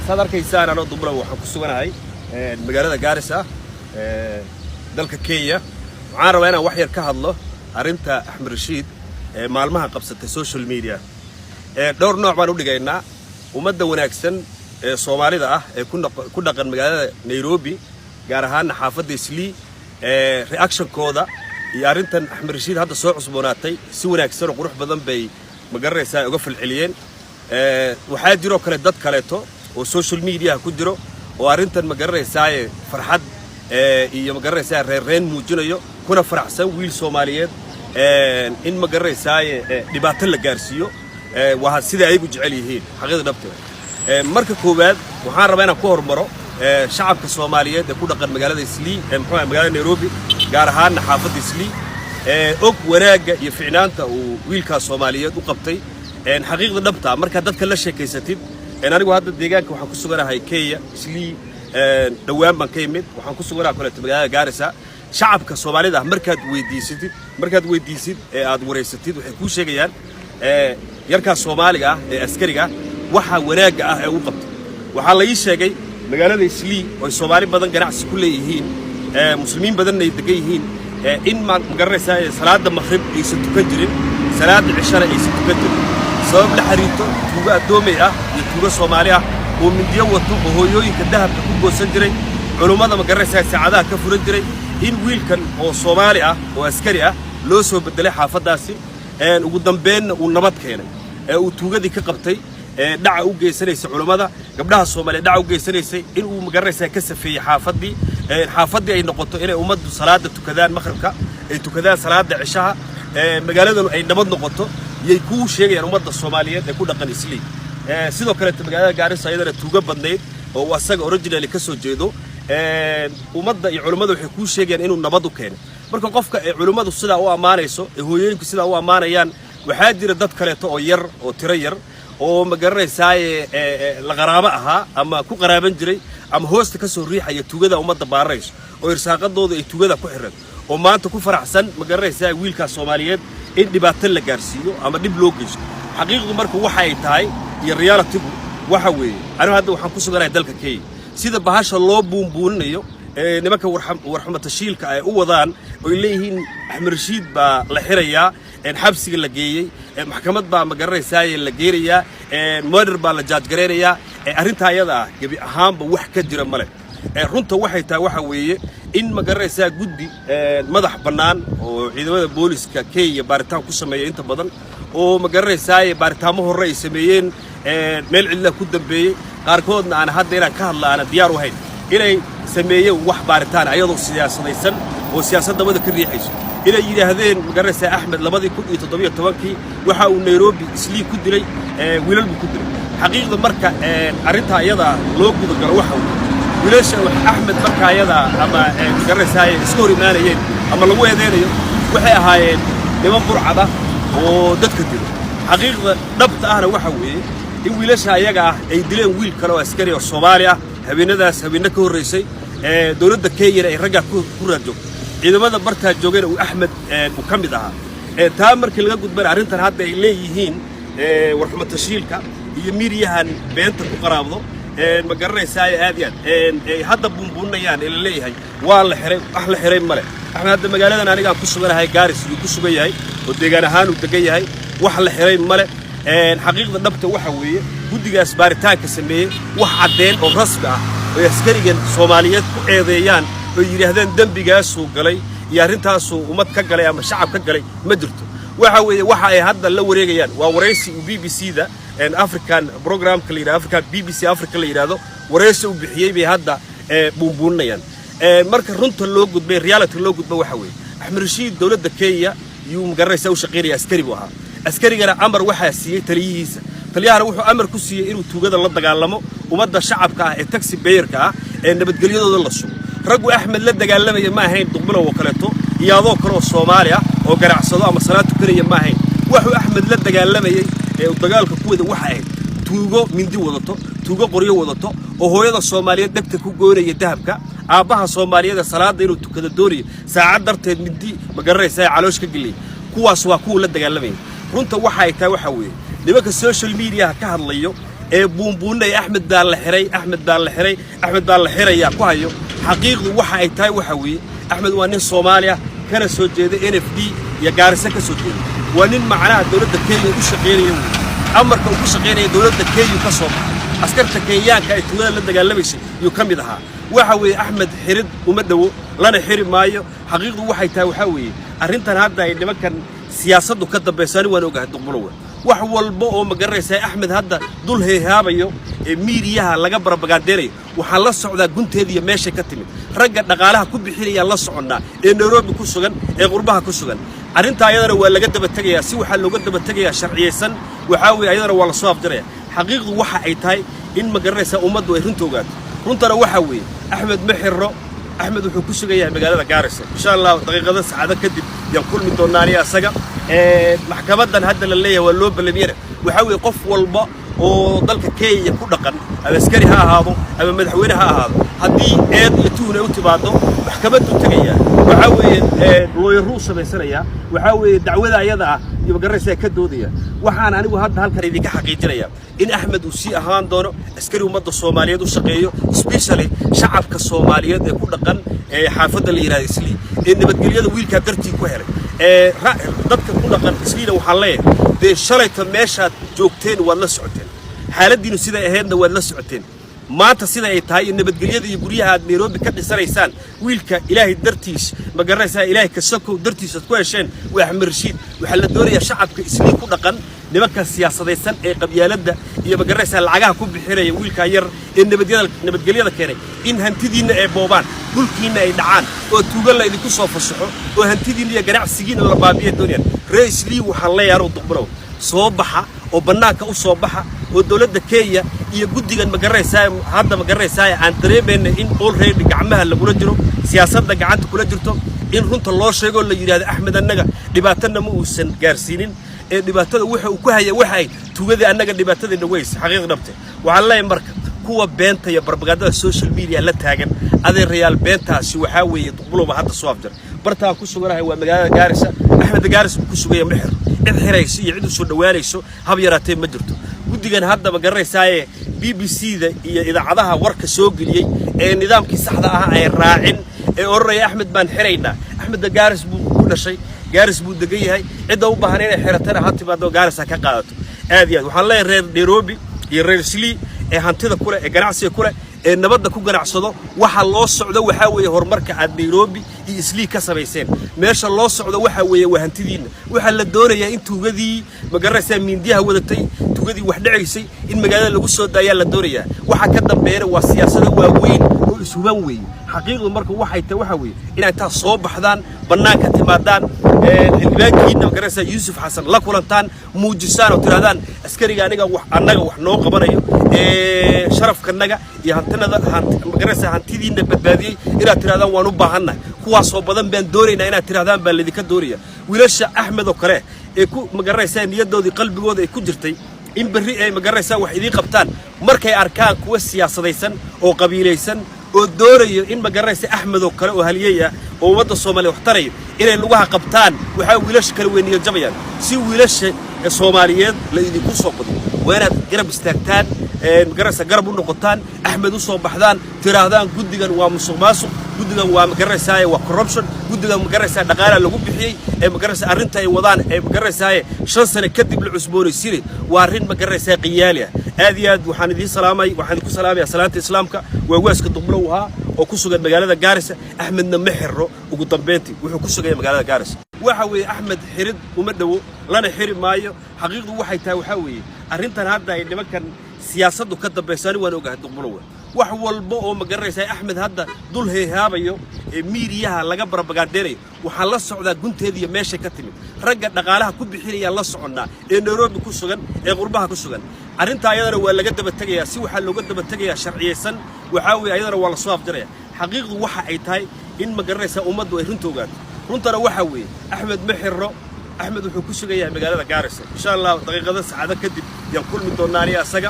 صدر كيسان أنا ضمنا وحكسونا هاي مجال جارسة دلك كيا عارف أنا وحير كهالله أرنت أحمد رشيد معلمها قبضة السوشيال ميديا دور نوع ما نقول جينا ومدة وناكسن صومالي ده كنا قن مجال نيروبي جارهان حافظ إسلي رياكشن كودا يارنت أحمد رشيد هذا صوع صبوناتي سوى ناكسن وقروح بدن بي مجرد سايقف العليين waxaa jiro kale dad kaleeto oo social media ku jiro oo arintan ma garanaysaa farxad iyo ma garanaysaa reereen muujinayo kuna faraxsan wiil Soomaaliyeed in ma garanaysaa dhibaato la gaarsiiyo waa sida ay u jecel yihiin xaqiiqda dhabta marka koowaad waxaan rabaa inaan ku hormaro shacabka Soomaaliyeed ee ku dhaqan magaalada Islii muxuu magaalada Nairobi gaar ahaan xaafadda Islii og wanaaga iyo ficnaanta uu wiilka Soomaaliyeed u qabtay حقيقة دبتها مركز دتك لا شيء كيستين أنا أقول هذا الدجاج وحنقص صغيرة هاي كيا إسلي دوام من كيمد وحنقص صغيرة كلها تبقى جارسة شعب كصومالي ده مركز ويدي سيد أدوري ستين وحكوش جيان يركز صومالي عسكري وح وراجع وقبض وحلا يشجع مجال إسلي والصومالي بدن جناس كله يهين مسلمين بدن يتجيهين إن ما مجرد صلاة المغرب يستكجرين صلاة العشاء يستكجرين سبب لحريته توجا دومية يتوجا صوماليا ومن ديوته وهو يكدها بكوب وسجري علوم هذا مجرد سعادة كفر الجري إن ويل كان هو صوماليا وعسكريا لو سو بدله حافظ داسي وقدام بين والنبض كينه وتوجا ذيك قبتي دعوا جيسنيس علوم هذا قبلها الصومالي دعوا جيسنيس إن ومجرد كسف في حافظي أي نقطة إلى أمد صلاة تكذان مخربك تكذان صلاة العشاء مجالنا أي نبض نقطة يكون شيء يعني أمد الصومالية يكون دقن إسلي سيدو كانت مجالنا جارس أيضا توجب بنديد ووسق أوريجينال اللي كسر جيدو أمد علماء يكون شيء يعني إنه نبضه كان مركب قفك علماء الصلاة هو أمانة يسو هو ينك الصلاة هو أمانة يعني وحاد يردد كله أو ير أو ترير أو مجرد ساي الغرابة أما كو قرابة جري أما هوست كسر ريحة يتوجد أمد باريس ويرساقط ضد يتوجد كحرد وما أنت كفر أحسن مجرد ساي ويل كصوماليات إن دبعتل جارسيو أما دب لوجيش حقيقة مركو وحي تاي الريالة تبو وحوي أنا هذا وحنقص جرا دلك كي سيدا بهاش الله بون نيو نمك ورحمة الشيل كأوضان وإليهن أحمد رشيد بالحرية إن حبسي اللجيء محكمة بمجرد ساي اللجيرية مدر بالجاج جريرية أرنتها يدا جبي أهم بوحكة جرا ملك runta waxay tahay waxa weeye in magaraysaa guddi madax banaan oo ciidamada booliska Kenya baaritaan ku sameeyay inta badan oo magaraysaa baaritaamo hore ay sameeyeen meel cilla ku dambeeyay qaarkoodna aan hadda inaan ka hadlaana diyaar u hayn inay sameeyeen wax baaritaan ayadoo siyaasadaysan oo siyaasadda wada ka riixayso inay yiraahdeen magaraysaa Axmed 2017 waxa uu Nairobi Islii ku dilay wiilal ku dilay xaqiiqda marka arinta ayada loo gudo garo waxa وليش أحمد مركا يدا أما مجرد هاي سكوري مانيين أما لو يدينيو وحي هاي لمن برعبة ودت كتير حقيقة ضبط أنا وحوي وليش هاي يجا يدلين ويل كلو عسكري والصوماليا هبينا داس هبينا كوريسي دولة كير يرجع كورجو إذا ما دبرتها جوجين وأحمد مكمل ده تامر كل جود بر عرنت هذا اللي يهين ورحمة الشيلكا يميريهن بنت قرابضه مجرد ساي هذيان هذا بونبون يعني اللي هي والله حريم أحلى حريم ملك إحنا هذا مجالنا أنا قاعد كسبنا هاي جارس يكسب جاي وديجانا هان ودجاي هاي وأحلى حريم ملك حقيقة ضبط وحوية ودي أسبار تاك سميه وحدين أو رصبة ويسكرين صوماليات أيضيان ويرهدن دم بجاس وقلي يارنتاس وما تكجلي أما شعب كجلي مدرته وحوي وحي هذا اللي رجيان ورئيسي BBC ده إن أفريكان برنامج كليرا أفريكان BBC أفريكا كليرا ده ورئيسه وبحيي بهذا بونبوننا يعني مركز رنت اللوجو بريالة اللوجو بوحوي أحمد رشيد دولة دكية يوم جرى يسوي شقيري عسكري بوها عسكري جرى أمر وحاسية تريس تليها روحه أمر كسي إنه توجد الله دجالمه ومدى الشعب كا التاكسي بيركا إن بتجليه ضد الصو رجو أحمد لا دجالمه ما هين ضمنه وكلته يا ذكر الصوماليا وجرى صدام صلاة كريه ما هين وحو أحمد لا دجالمه ودجال كوده وحاين توجو من دي وضته توجو قريه وضته وهو هذا الصومالية دكتور كوجوري يذهبك أباها الصومالية صلاة دينو تكذا دوري ساعات درت من دي مجرد ساعة علوش كجلي كوا سوا كوا لا دجالمه runta waxay tahay waxa weeye nimanka social media ka hadlayo بونبونة أحمد بن الحري أحمد بن الحري يا كوهيو حقيقة waxa ay tahay waxa weeye Axmed waa nin Soomaaliya kana soo jeeda NFD ya Gaarisa ka soo jeeda waa nin macnaha dawladda Kenya u shaqeynaya amarka uu ku shaqeynaya dawladda Kenya ka soo baxay askarta Kenyaanka ay tuulada la dagaalamaysa iyo kamid ahaa waxa weeye Axmed xirid uma dhawo lana xiri maayo xaqiiqdu waxay tahay waxa weeye arrintan hadda ay nimankan siyaasaddu ka dambeysay waan ogahay duqbulow wax walba oo ma garanaysaa Axmed hadda dul heehaabayo ee miidiyaha laga barabagaadeeray waxa la socda gunteedii meesha ka timid ragga dhaqaalaha ku bixinaya la soconnaa ee Nairobi ku sugan ee qurbaha ku sugan arrinta ayadana waa laga daba tagayaa si waxa looga daba tagayaa sharciyeysan waxa weeye ayadana waa la soo afjaraya xaqiiqdu waxa ay tahay in ma garanaysaa ummaddu ay runta ogaato runtana waxa weeye Axmed ma xirro Axmed wuxuu ku sugan yahay magaalada Gaarisa insha Allah daqiiqada saacada kadib yaan kulmi doonaa asaga maxkamadan hadda la leeyahay waa loo balamiyeeray waxa weeye qof walba oo dalka Kenya ku dhaqan ama askari ha ahaado ama madaxweyne ha ahaado hadii eed iyo tuuna u timaado maxkamaddu tagayaa waxa weeye looyaruu sameysanayaa waxa weeye dacwada ayada ah iyo garanaysa ka doodaya waxaan anigu hadda halkan idinka xaqiijinayaa in Axmed uu si ahaan doono askari ummadda Soomaaliyeed u shaqeeyo especially shacabka Soomaaliyeed ee ku dhaqan xaafadda la yiraahdo Islii ee nabadgelyada wiilka dartii ku helay dadka ku dhaqan Isliina waxa leeyahay shalayta meesha joogteen wad la socoteen xaaladiinu sida ahaydna wad la socoteen maanta sida ay tahay nabadgelyada iyo guryaha Nairobi ka dhisanaysaan wiilka Ilaahay dartiis ma garanaysaa Ilaahay ka sako dartiis ku hesheen waa Axmed Rashiid waxa la doonayaa shacabka Islii ku dhaqan nimanka siyaasadaysan ee qabyaaladda iyo ma garanaysaa lacagaha ku bixinaya wiilka yar ee nabadgelyada keenay in hantidiina ay boobaan dhulkiina ay dhacaan oo tuuga la idinku soo fasaxo oo hantidiina iyo ganacsigiina la baabiyo doonayaan Raisli waxa la yaaro duqbulow soo baxa oo banaanka u soo baxa oo dawladda Kenya iyo guddigan ma garanaysaa hadda ma garanaysaa aan dareemayna in already gacmaha lagu jiro siyaasadda gacanta kula jirto in runta loo sheego la yiraahdo Axmed annaga dhibaatana ma uusan gaarsiinin ee dhibaatada waxa uu ku hayay waxa ay tuugada annaga dhibaatadina weys xaqiiq dhabtay waxa la marka kuwa beenta iyo barbagandada social media la taagan adeer real beentaasi waxa weeye duqbulow hadda soo afjar bartaan ku suganahay waa magaalada Gaarisa Axmed Gaaris ku sugaya mixir cid xirayso iyo cid u soo dhawaanayso hab yaraatay ma jirto guddigan hadda ma garanaysaa BBC-da iyo idaacadaha warka soo galiyay ee nidaamkii saxda ah ay raacin ee oraya Axmed baan xiraynaa Axmed Gaaris buu ku dhashay Gaaris buu degan yahay cid u baahan inay xirataan ha timaado Gaaris ka qaadato aad iyo waxaan leeyahay reer Nairobi iyo reer Islii ee hantida kule ee ganacsiga kule ee nabadda ku ganacsado waxa loo socdo waxa weeye horumarka aad Nairobi iyo Islii ka sameeyeen meesha loo socdo waxa weeye waa hantidiina waxa la doonayaa in tuugadii ma garanaysaa miindiyaha wadatay tuugadii wax dhacaysay in magaalada lagu soo daayaa la doonayaa waxa ka dambeeyay waa siyaasado waaweyn oo isuban weey xaqiiqdu marka waxay tahay waxa weeye in ay taas soo baxdaan banaanka timaadaan xildhibaankiina ma garanaysaa Yuusuf Xasan la kulantaan muujisaan oo tiraadaan askariga aniga wax noo qabanayo sharafkanaga iyo hantanada ma garanaysaa hantidiina badbaadiyay inaad tiraadaan waan u baahannahay kuwaas oo badan baan doonaynaa inaad tiraadaan baa lidinka doonaya wiilasha Axmed oo kale ee ku ma garanaysaa niyadoodii qalbigooda ay ku jirtay in bari ay ma garanaysaa wax idin qabtaan markay arkaan kuwa siyaasadaysan oo qabiilaysan oo doorayo in ma garanaysaa Axmed oo kale oo haliyay oo wadda Soomaaliya wax tarayo inay lugaha qabtaan waxa wiilasha kale weyn iyo jabayaan si wiilasha Soomaaliyeed la idinku soo qodiyo waanaad garab istaagtaan ma garanaysaa garab u noqotaan Axmed u soo baxdaan tiraahdaan guddigan waa musuqmaasuq guddigan waa ma garanaysaa waa corruption guddigan ma garanaysaa dhaqaalaha lagu bixiyay ee ma garanaysaa arrinta ay wadaan ee ma garanaysaa 5 sano kadib la cusboonaysiinay waa arrin ma garanaysaa qiyaali ah aad iyo aad waxaan idin salaamay waxaan ku salaamayaa salaanta islaamka waa waaska duqbulow oo ku sugan magaalada Gaarisa Axmedna ma xirro ugu dambeyntii wuxuu ku sugay magaalada Gaarisa waxa weeye Axmed xirid uma dhawo lana xiri maayo xaqiiqdu waxay tahay waxa weeye arrintan hadda ay nimankan siyaasaddu ka dambeysay waan ogahay duqbulow wax walba oo ma garanaysaa Axmed hadda dul heehaabayo ee miidiyaha laga barabagaadeeray waxa la socda gunteedii meesha ka timid ragga dhaqaalaha ku bixinaya la soconnaa ee Nairobi ku sugan ee qurbaha ku sugan arrinta ayadana waa laga daba tagayaa si waxa looga daba tagayaa sharciyeysan waxa weeye ayadana waa la soo afjaraya xaqiiqdu waxa ay tahay in ma garanaysaa ummaddu ay runta ogaato runtana waxa weeye Axmed ma xirro Axmed wuxuu ku sugan yahay magaalada Gaarisa insha Allah daqiiqada saacada kadib yaan kulmi doonaa asaga